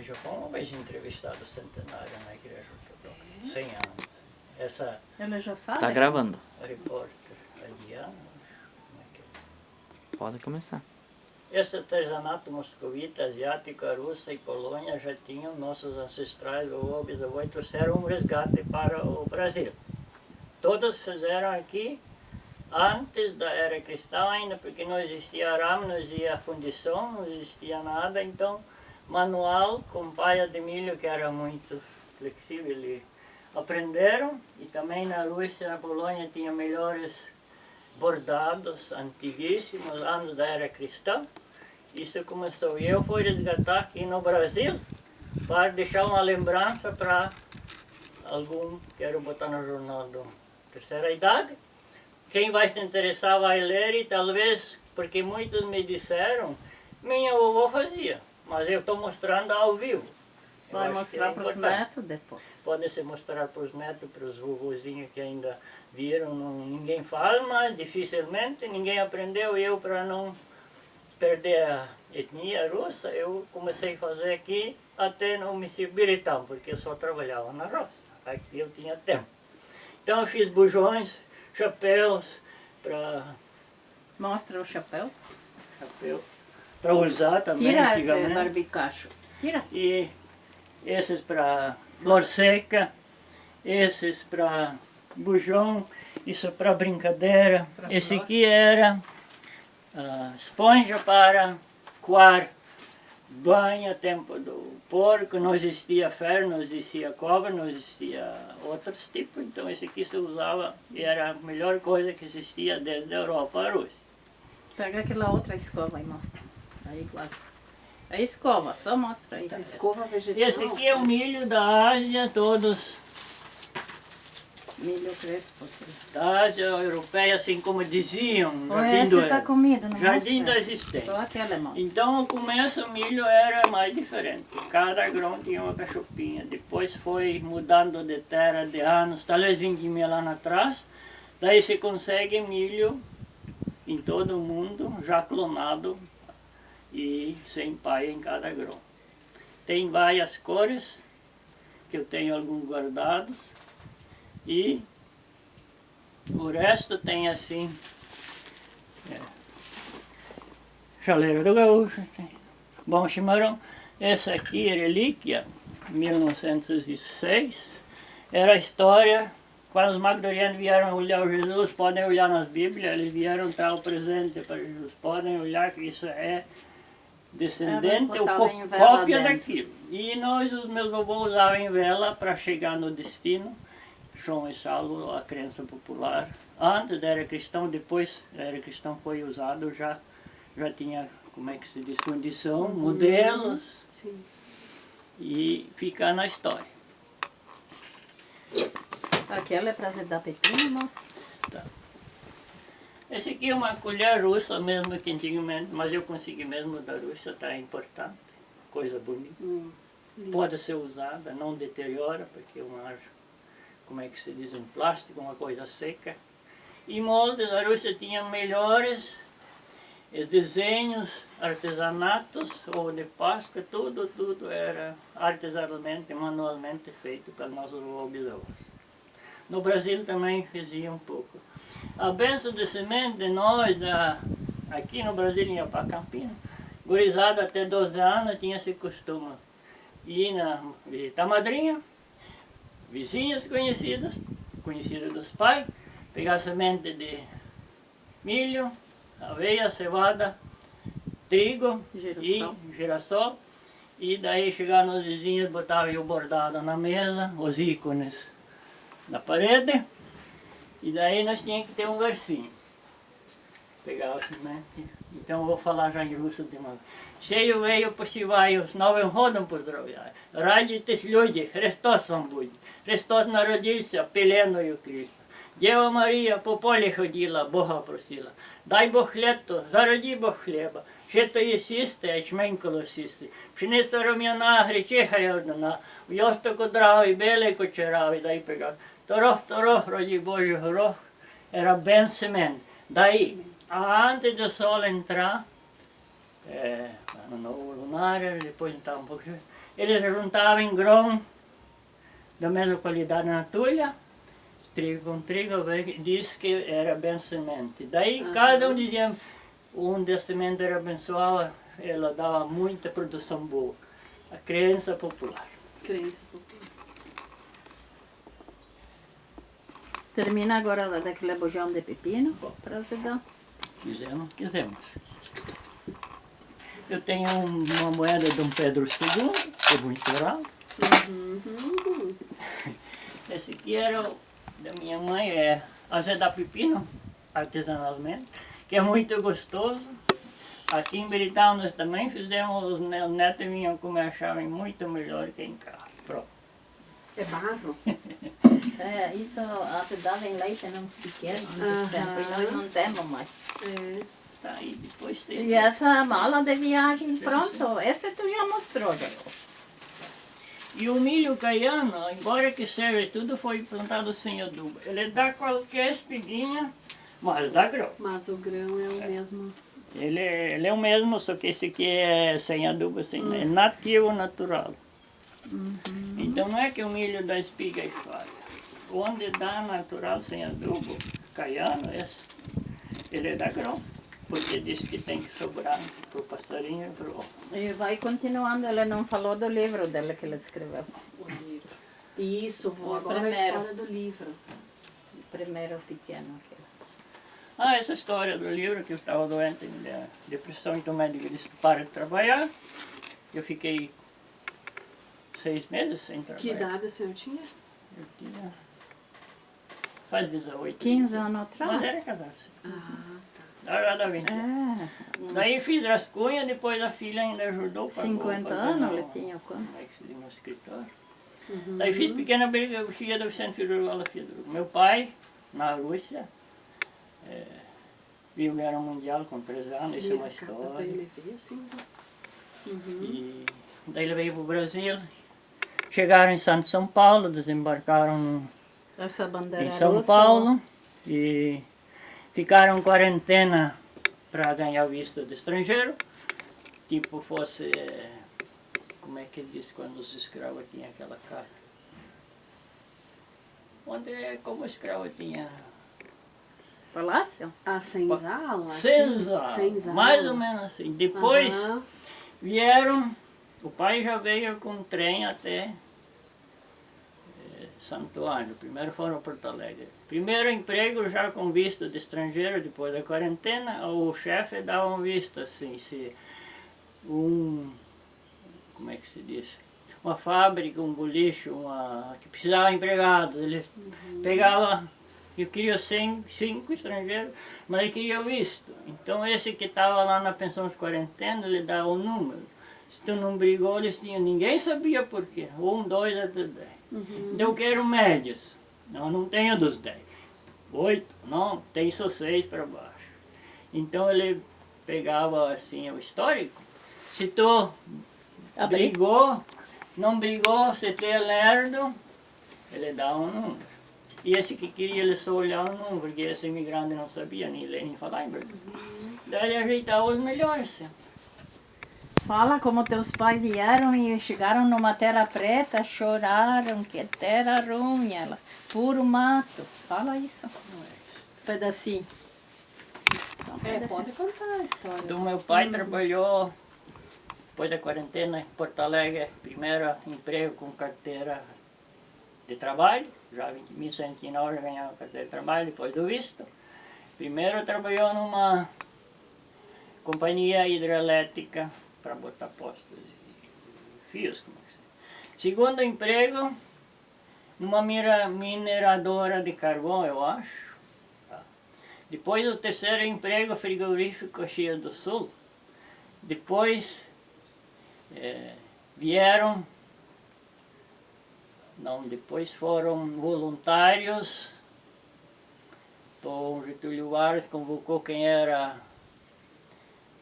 Japão, mas entrevistado centenário na igreja ortodoxa, 100 anos. Essa Ela já sabe? Tá gravando. repórter, a Diana, como é que é? Pode começar. Esse artesanato moscovita, asiático, russa e Polônia já tinham nossos ancestrais, vovô, bisavô, e trouxeram um resgate para o Brasil. Todos fizeram aqui antes da era cristã ainda, porque não existia arame, não existia fundição, não existia nada, então manual com palha de milho, que era muito flexível, e aprenderam, e também na Rússia, na Polônia, tinha melhores bordados antiguíssimos, antes da era cristã. Isso começou, e eu fui resgatar aqui no Brasil, para deixar uma lembrança para algum, quero botar no jornal da terceira idade. Quem vai se interessar vai ler e talvez, porque muitos me disseram, minha vovó fazia, mas eu estou mostrando ao vivo. Vai mostrar para os netos depois. Pode se mostrar para os netos, para os vovozinhos que ainda viram, ninguém fala, mas dificilmente, ninguém aprendeu. Eu, para não perder a etnia russa, eu comecei a fazer aqui até no município Biritão, porque eu só trabalhava na roça, aqui eu tinha tempo. Então eu fiz bujões, chapéus para... Mostra o chapéu. Chapéu para usar também. Tira esse barbicacho. Tira. E esses para flor seca, esses para bujão, isso para brincadeira. Pra Esse flor. aqui era a esponja para coar banho, tempo do porco, não existia ferro, não existia cobra, não existia outros tipos, então esse aqui se usava e era a melhor coisa que existia desde a Europa à Rússia. Pega aquela outra escova e mostra. Aí, claro. A escova, só mostra isso. Escova E vegetal. esse aqui é o milho da Ásia, todos Milho crespo. da Ásia europeia, assim como diziam, Ou esse tá comido, não Jardim mostra. da Existência. Só aquela mostra. Então, no começo, o milho era mais diferente. Cada grão tinha uma cachupinha. Depois foi mudando de terra de anos, talvez 20 mil anos atrás. Daí se consegue milho em todo o mundo, já clonado e sem palha em cada grão. Tem várias cores, que eu tenho alguns guardados. E o resto tem assim... Chaleiro do Gaúcho, tem bom chimarrão. Essa aqui, relíquia, 1906, era a história, quando os magdorianos vieram olhar o Jesus, podem olhar nas Bíblias, eles vieram dar o presente para Jesus, podem olhar que isso é descendente, ou botavam em vela cópia dentro. daquilo. E nós, os meus vovôs, usavam em vela para chegar no destino. João e Salvo, a crença popular. Antes da era cristã, depois da era cristã foi usado, já tinha, como é que se diz, fundição, modelos, Sim. e fica na história. Aquela é para dar pepino, mostra. Esse aqui é uma colher russa mesmo que antigamente, mas eu consegui mesmo da Rússia, está importante, coisa bonita. Pode ser usada, não deteriora, porque é uma, como é que se diz, um plástico, uma coisa seca. E moldes, a Rússia tinha melhores desenhos, artesanatos, ou de Páscoa, tudo era artesanalmente, manualmente feito pelos nossos bisavós. No Brasil também fazia um pouco. A benção de semente de nós, aqui no Brasil, ia para Campinas, gurizada até 12 anos tinha esse costume. Ir na visitar a madrinha, vizinhos conhecidos dos pais, pegar semente de milho, aveia, cevada, trigo Girassol. e girassol. E daí chegar nos vizinhos, botavam o bordado na mesa, os ícones na parede. E daí nós tínhamos que ter um versinho. Pegava a semente. Então eu vou falar já em russo de uma vez. Сею вею посіваю, з Новим годом поздравляю. Радійтесь, люди, Христос вам буде. Христос народився, пеленою крівся. Дева Марія по полі ходила, Бога просила. Дай Бог лето, зароди Бог хліба. Жито є сісти, ячмень колосісти. Пшениця рум'яна, гречиха й одна. В йосту кудравий, белий кучеравий, дай пегав. Торох, роді Божий горох, era bem semente. Daí, antes do sol entrar, no lunar, depois entrar um pouquinho, Eles juntavam grão da mesma qualidade na tulha, trigo com trigo, diz que era bem semente. Daí cada um dizia, onde a semente era abençoada, ela dava muita produção boa. A crença popular. Crença popular. Termina agora daquele bojão de pepino para você dar. Quisemos. Eu tenho uma moeda de um Pedro II, que é muito raro. Esse aqui era da minha mãe, é azedar pepino, artesanalmente, que é muito gostoso. Aqui em Beritão nós também fizemos, os netos vinham comer, achavam muito melhor que em casa. Pronto. É barro? É, isso ajudava em leite nos pequenos antes tempo, e nós não temos mais. É. Tá aí, depois tem. E essa mala de viagem, pronto, esse tu já mostrou, já. E o milho caiano, embora que seja tudo foi plantado sem adubo, ele dá qualquer espiguinha, mas dá grão. Mas o grão é o mesmo. Ele é o mesmo, só que esse aqui é sem adubo, assim, é nativo, natural. Então não é que o milho dá espiga e falha. Onde dá natural, sem adubo, caiano, ele dá grão. Porque diz que tem que sobrar para o passarinho e para o... E vai continuando, ele não falou do livro dela que ele escreveu. O livro. Isso, vou O agora a primeiro. história do livro. O primeiro pequeno. Aquele. Ah, essa história do livro, que eu estava doente de depressão, então o médico disse, para de trabalhar. Eu fiquei 6 meses sem trabalhar. Que idade o senhor tinha? Eu tinha... Faz 18. 15 anos Mas era atrás? casar-se. Ah, Da 20. É, Daí fiz as cunhas, depois a filha ainda ajudou. 50 fazer anos no- ele tinha quando? como é que se diz, no escritório. Daí fiz pequena briga, filha do Vicente Figueiredo, filha do meu pai, na Rússia, viu Guerra Mundial com 13 anos, isso é uma Para história. ele ver assim. E daí ele veio para o Brasil, chegaram em Santo São Paulo, desembarcaram Essa bandeira em São russa, Paulo e ficaram em quarentena para ganhar visto de estrangeiro, tipo fosse, como é que ele diz quando os escravos tinham aquela cara? Onde como escravo tinha Palácio? A senzala? assim? senzala, Senzala. mais ou menos assim. Depois Aham. vieram, o pai já veio com trem até Santo Ângelo, primeiro foram a Porto Alegre. Primeiro emprego já com visto de estrangeiro, depois da quarentena, o chefe dava um visto assim, se como é que se diz? Uma fábrica, um boliche, que precisava de empregados, ele pegava, eu queria 5 estrangeiros, mas ele queria o visto. Então esse que estava lá na pensão de quarentena, ele dava o número. Se tu não brigou, eles tinham, ninguém sabia por quê, 1, 2 até 10. Então eu quero médios, não tenho dos 10. 8, não, tem só 6 para baixo. Então ele pegava assim o histórico. Se tu brigou, não brigou, você tem lerdo, ele dá um número. E esse que queria, ele só olhava o número, porque esse imigrante não sabia nem ler nem falar em verdade. Daí ele ajeitava os melhores. Fala como teus pais vieram e chegaram numa terra preta, choraram, que terra ruim, ela, puro mato. Fala isso. Pedacinho. Só um pedacinho. Pode contar a história. Então meu pai trabalhou, depois da quarentena, em Porto Alegre, primeiro emprego com carteira de trabalho, já em 1909 já ganhava carteira de trabalho, depois do visto. Primeiro trabalhou numa companhia hidrelétrica para botar postos e fios, como é que se diz. Segundo emprego, numa mineradora de carvão, eu acho. Depois o terceiro emprego, frigorífico Caxias do Sul. Depois depois foram voluntários. O Getúlio Vargas convocou quem era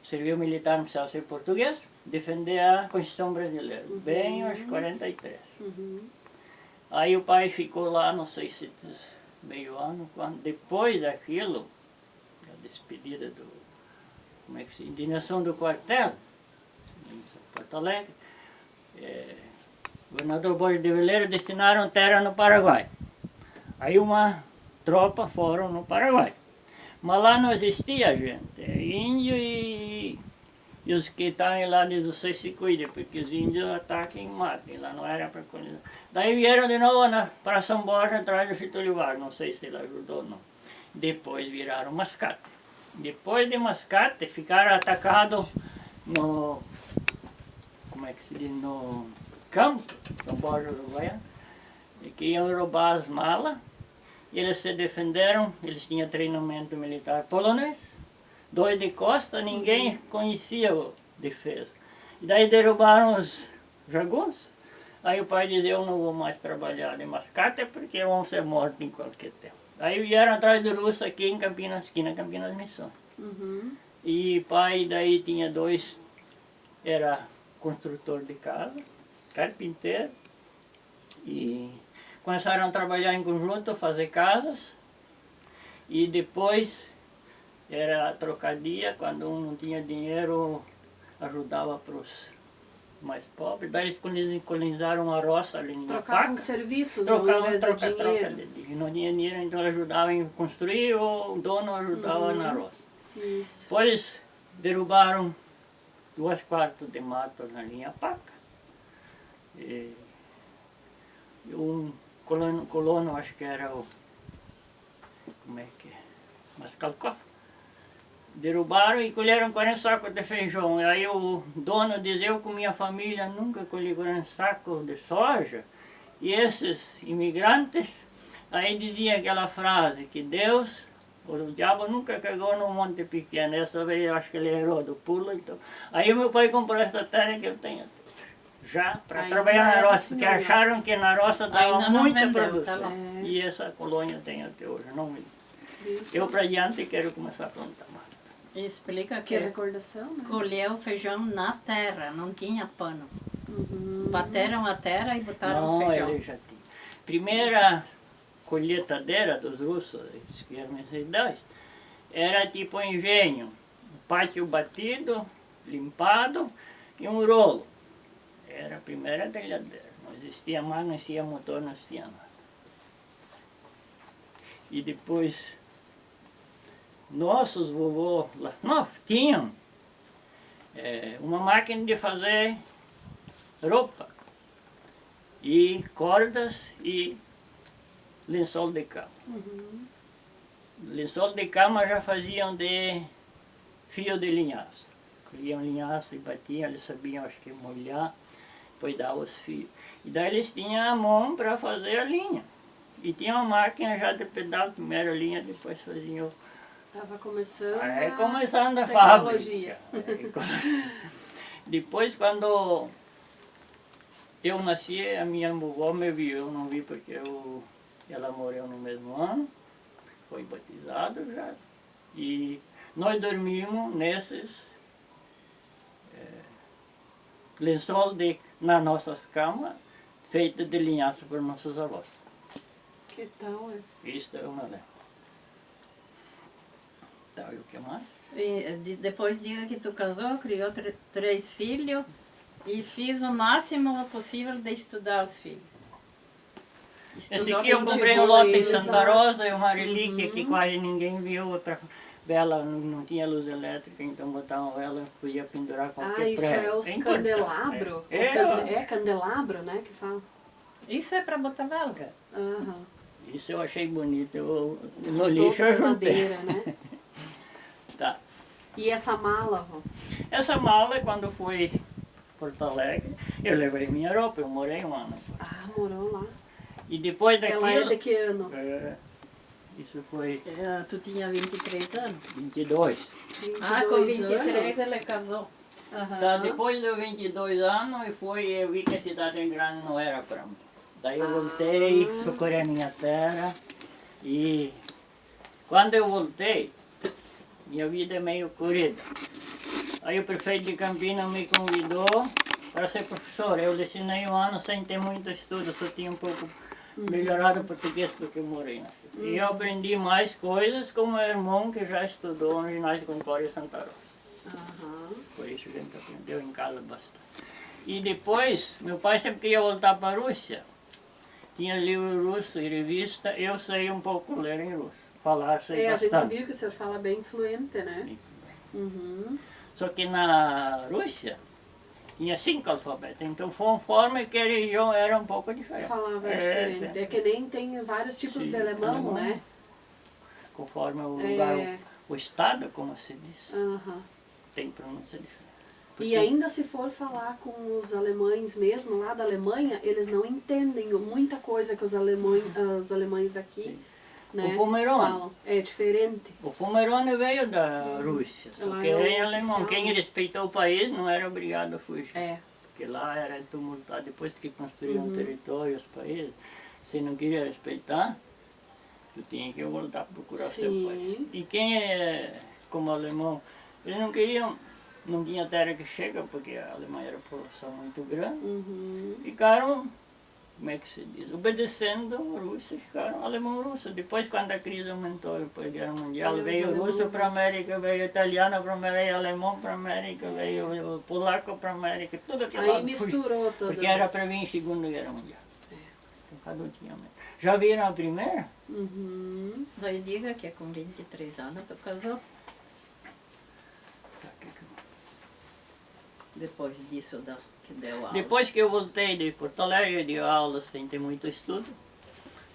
serviu militar, não precisava ser português, defender a Constituição Brasileira, bem aos 43. Aí o pai ficou lá, não sei se meio ano, depois daquilo, da despedida como é que se diz, indignação do quartel, em Porto Alegre, governador Borges de Veleira destinaram terra no Paraguai. Aí uma tropa foram no Paraguai. Mas lá não existia gente, índio e os que estavam lá de vocês se cuidem, porque os índios atacam e matam, lá não era para colonizar. Daí vieram de novo para São Borja atrás do Getúlio Vargas, não sei se ele ajudou ou não. Depois viraram Mascate. Depois de Mascate ficaram atacados no, como é que se diz, no campo, São Borja, Uruguaiana, e que iam roubar as malas. Eles se defenderam, eles tinham treinamento militar polonês, 2 de costa, ninguém conhecia a defesa. E daí derrubaram os jagunços. Aí o pai dizia, eu não vou mais trabalhar de Mascate porque vão ser mortos em qualquer tempo. Aí vieram atrás do russo aqui em Campinas, esquina Campinas Missões. E pai daí tinha 2, era construtor de casa, carpinteiro, e começaram a trabalhar em conjunto, fazer casas, e depois era trocadia, quando um não tinha dinheiro, ajudava para os mais pobres. Daí eles colonizaram a roça ali na Trocavam Paca. serviços ao invés de dinheiro. Não tinha dinheiro, então eles ajudavam em construir, ou o dono ajudava na roça. Isso. Depois eles derrubaram 2 quartos de mato na linha Paca. E um colono, acho que era o, como é que é, Mascalcó, derrubaram e colheram 40 sacos de feijão. E aí o dono dizia, eu com minha família nunca colhi 40 sacos de soja. E esses imigrantes, aí dizia aquela frase que Deus, o diabo nunca cagou num monte pequeno. Essa vez eu acho que ele errou do pulo. Então. Aí o meu pai comprou essa terra que eu tenho já para Ainda trabalhar na é do roça, porque senhor, acharam que na roça dava Ainda não muita vendeu, produção. tá bom. E essa colônia tem até hoje, não me... Isso. Eu para adiante quero começar a plantar mais. Explica Que é que recordação, né? colheu feijão na terra, não tinha pano. Uhum. Bateram a terra e botaram Não, feijão. ele já tinha. Primeira colheitadeira dos russos, eles que eram idades, era tipo um engenho, um pátio batido, limpado e um rolo. Era a primeira telhadeira. Não existia mais, não existia motor, não existia nada. E depois, nossos vovôs lá, não, tinham uma máquina de fazer roupa, e cordas e lençol de cama. Lençol de cama já faziam de fio de linhaça. Colhiam linhaça e batiam, eles sabiam, acho que molhar, depois davam os fios. E daí eles tinham a mão para fazer a linha. E tinha uma máquina já de pedal, primeiro a linha, depois faziam. Tava começando Começando a tecnologia. fábrica. Depois, quando eu nasci, a minha vovó me viu, eu não vi porque ela morreu no mesmo ano, foi batizado já. E nós dormimos nesses lençol nas nossas camas, feitos de linhaça por nossos avós. Que tal essa? Isso eu não lembro. Tá, e o que mais? E depois diga que tu casou, criou 3 filhos e fiz o máximo possível de estudar os filhos. Esse aqui eu comprei um lote em Santa Rosa, é uma relíquia que quase ninguém viu. Pra vela, não tinha luz elétrica, então botavam vela, podia pendurar qualquer isso prego. é os importante. candelabro? É candelabro, né, que fala? Isso é para botar vela. Aham. Isso eu achei bonito, no Topo lixo eu de juntei. madeira, né? Tá. E essa mala, avó? Essa mala, quando fui Porto Alegre, eu levei minha roupa, eu morei um ano. Ah, morou lá. E depois daquilo... Ela é de que ano? Isso foi Tu tinha 23 anos? 22. 22 com 23 anos? ele casou. Aham. Tá, depois de 22 anos, eu vi que a cidade grande não era para mim. Daí eu voltei, socorri a minha terra e quando eu voltei, minha vida é meio corrida. Aí o prefeito de Campinas me convidou para ser professor. Eu lecionei um ano sem ter muito estudo, só tinha um pouco melhorado o português porque eu morei na cidade. E eu aprendi mais coisas com meu irmão que já estudou no ginásio Concórdia Santa Rosa. Aham. Por isso a gente aprendeu em casa bastante. E depois, meu pai sempre queria voltar para a Rússia. Tinha livro russo e revista, eu sei um pouco ler em russo. Falar sei A gente bastante. viu que o senhor fala bem fluente, né? Uhum. Só que na Rússia tinha 5 alfabetos, então conforme que a região era um pouco diferente. Falava diferente. sim. É que nem tem vários tipos Sim, de alemão, alemão. né? Conforme o lugar, É. o estado, como se diz, Aham. tem pronúncia diferente. E Porque- ainda se for falar com os alemães mesmo, lá da Alemanha, eles não entendem muita coisa que os alemães daqui, né, O Pomerone. falam. É diferente. O Pomerone veio da Rússia, só Lá que é era o em alemão. oficial, Quem né? respeitou o país não era obrigado a fugir. É. Porque lá era tumultuado, depois que construíam Uhum. territórios, países, se não queria respeitar, tu tinha que voltar a procurar seu Sim. país. E quem é como alemão, eles não queriam, não tinha terra que chega, porque a Alemanha era uma população muito grande, Uhum. ficaram, como é que se diz, obedecendo a Rússia, ficaram alemão-russo. Depois, quando a crise aumentou, depois da Guerra Mundial, Veio os veio russo para a alemão-russos. América, veio italiano para a América, veio alemão para a América, veio polaco para a América, tudo aquilo Aí lá misturou todas. porque era as- para vir em Segunda Guerra Mundial. Então, cada um tinha medo. Já viram a primeira? Uhum. Daí diga que com 23 anos tu casou. Depois disso que deu aula. Depois que eu voltei de Porto Alegre, eu dei aula sem ter muito estudo,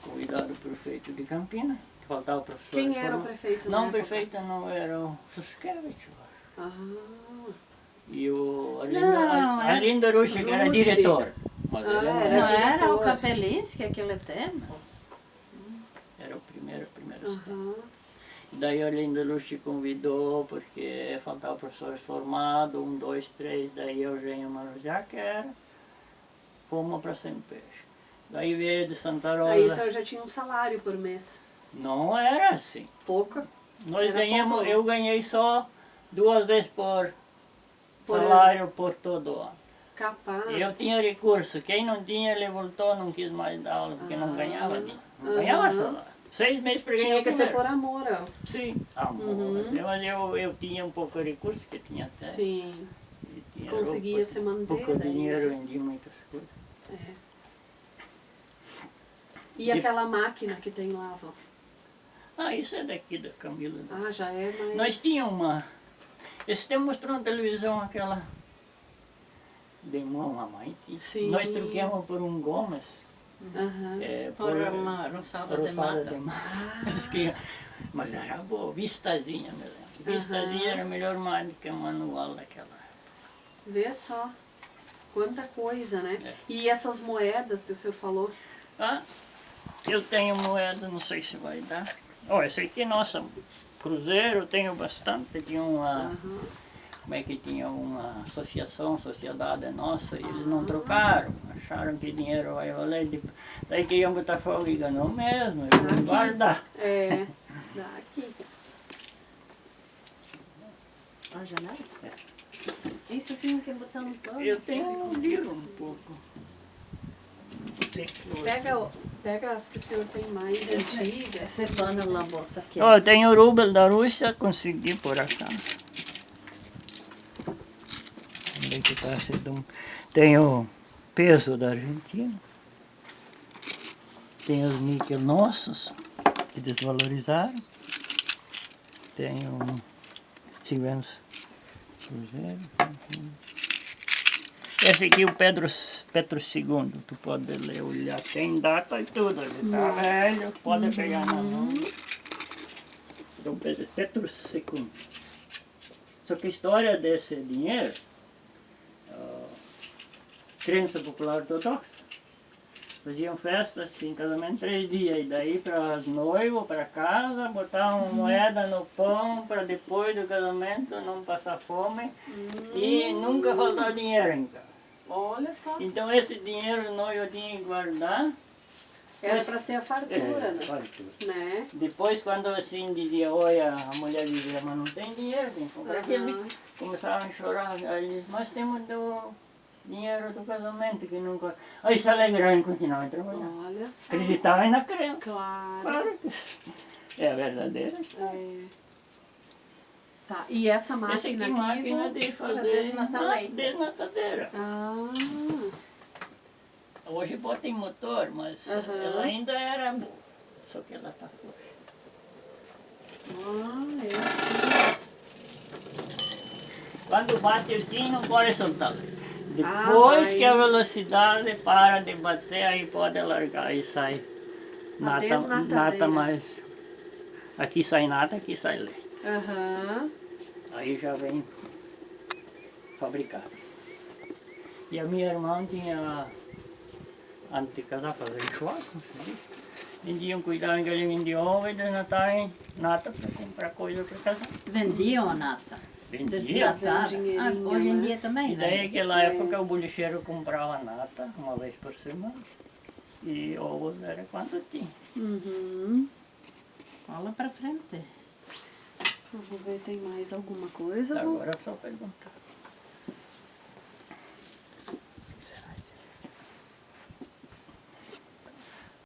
convidado o prefeito de Campinas, faltava professor. Quem era o prefeito? Não, na o época? prefeito não era o Susquevich, eu acho. Ah. E o Não, é Arlindo Rucci, que era Rucci. diretor. Mas Ah, ele não era Não era, era o diretor. Kapelinski aquele tema? era o primeiro Aham. Daí o Arlindo Rucci convidou, porque faltava professores formados, 1, 2, 3, daí Eugênio Marujá, que era, fomos para Sempeixe. Daí veio de Santa Rosa. Aí o senhor já tinha um salário por mês. Não era assim. Pouco? Nós Era ganhamos, pouco. eu ganhei só 2 vezes por Por salário por todo ano. Capaz. Eu tinha recurso, quem não tinha, ele voltou, não quis mais dar aula, porque não ganhava dinheiro. Não ganhava Aham. salário. 6 meses para ganhar Tinha o que ser primeiro. por amor, ó. Sim, amor. Uhum. Mas eu tinha um pouco de recurso, que tinha até. Sim. E tinha Conseguia roupa, se manter. pouco daí, dinheiro, né? vendi muitas coisas. E De- aquela máquina que tem lá, vó? Ah, isso é daqui da Camila. Ah, já é mais... Nós tínhamos uma. Esse tempo mostrou na televisão aquela. De mão, a mãe tinha. Sim. Nós troquemos por um Gomes. Aham. Por Por uma roçada de roçada mata. de mata. Eles queriam- Mas era boa, Vistazinha, me lembro. Vistazinha Aham. era melhor mais do que o manual daquela. Vê só. Quanta coisa, né? É. E essas moedas que o senhor falou? Ah, eu tenho moeda, não sei se vai dar. Olha, essa aqui é nossa. Cruzeiro, eu tenho bastante. Tinha uma. Aham. Como é que tinha uma associação, sociedade nossa, e eles não trocaram, acharam que dinheiro vai valer. Daí queriam botar fogo e ganhou mesmo, eu vou Aqui. guardar. É. Daqui. A janela? Isso tinha que botar no pano. Eu tenho um livro um pouco. Pega as que o senhor tem mais antigas. Esse pano lá bota aqui. Ó, eu tenho o rubel da Rússia, consegui por acaso. Onde é que tá esse dom? Tenho peso da Argentina. Tem os níquel nossos, que desvalorizaram. Tenho tivemos cruzeiro. Esse aqui é o Petro II, tu pode ler, olhar, tem data e tudo, ele tá velho, pode pegar na mão. Então, Petro II. Só que a história desse dinheiro, crença popular ortodoxa, faziam festa assim, casamento 3 dias, e daí para as noivas, para casa, botavam moeda no pão para depois do casamento não passar fome e nunca faltar dinheiro em casa. Olha só. Então esse dinheiro nós eu tinha que guardar. Era para ser a fartura, né? fartura. Né? Depois quando assim dizia, olha, a mulher dizia, mas não tem dinheiro, tem que comprar aquele. Aham. Começaram a chorar, aí eles, mas temos do dinheiro do casamento que nunca. Aí se alegraram e continuavam trabalhando. Olha só. Acreditavam na crença. Claro. Claro que é a verdadeira história. É. Tá. E essa Essa máquina aqui é máquina Ivo? de fazer desnatar leite. desnatadeira. Ah, Hoje bota em motor, mas Aham. ela ainda era boa. Só que ela tá frouxa. é assim. Quando bate aqui não pode soltar. Ah, Depois vai. que a velocidade para de bater, aí pode largar e sai nata desnatadeira. mais. Aqui sai nata, aqui sai leite. Aham. Aí já vem fabricado. E a minha irmã tinha, antes de casar, fazer churrasco. Vendiam, cuidavam que ele vendia ovo e desnatarem nata para comprar coisa para casar. Vendiam a nata. Vendia. Desnatada. Fazia um dinheirinho, Hoje em né? dia também, E daí né? naquela época o bolicheiro comprava nata uma vez por semana. E ovos era quanto tinha. Uhum. Fala pra frente. Vamos ver, tem mais alguma coisa? Vô? Agora é só perguntar.